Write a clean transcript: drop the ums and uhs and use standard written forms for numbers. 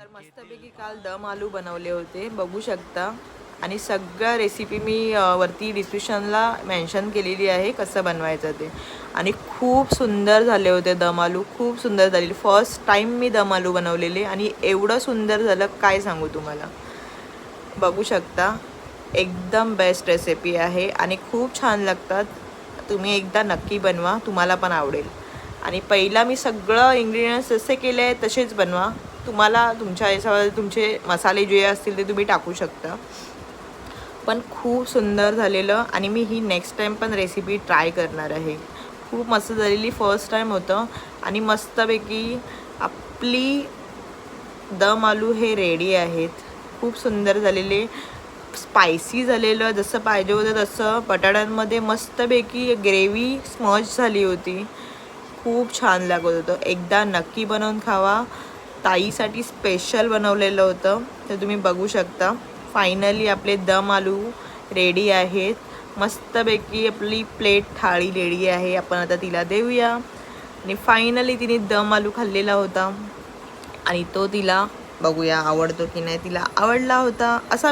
तर मस्तपैकी काल दम आलू बनवले होते, बघू शकता. आणि सगळ्या रेसिपी मी वरती डिस्क्रिप्शनला मेन्शन केलेली आहे कसं बनवायचं ते. आणि खूप सुंदर झाले होते दम आलू, खूप सुंदर झालेले. फर्स्ट टाईम मी दम आलू बनवलेले आणि एवढं सुंदर झालं काय सांगू तुम्हाला. बघू शकता, एकदम बेस्ट रेसिपी आहे आणि खूप छान लागतात. तुम्ही एकदा नक्की बनवा, तुम्हाला पण आवडेल. आणि पहिला मी सगळं इन्ग्रेडियंट्स जसे केले आहेत तसेच बनवा. तुम्हाला तुमच्या याच्यावर तुमचे मसाले जे असतील ते तुम्ही टाकू शकता. पण खूप सुंदर झालेलं आणि मी ही नेक्स्ट टाईम पण रेसिपी ट्राय करणार आहे. खूप मस्त झालेली, फर्स्ट टाईम होतं. आणि मस्तपैकी आपली दम आलू हे रेडी आहेत. खूप सुंदर झालेले, स्पायसी झालेलं, जसं पाहिजे होतं तसं. बटाट्यांमध्ये मस्तपैकी ग्रेव्ही स्मज झाली होती. खूप छान लागत होतं. एकदा नक्की बनवून खावा. ताईसाठी स्पेशल बनवलेलं होतं, तर तुम्ही बघू शकता. फायनली आपले दम आलू रेडी आहेत. मस्तपैकी आपली प्लेट थाळी रेडी आहे. आपण आता तिला देऊया. आणि फायनली तिने दम आलू खाल्लेला होता आणि तो तिला बघूया आवडतो की नाही. तिला आवडला होता असा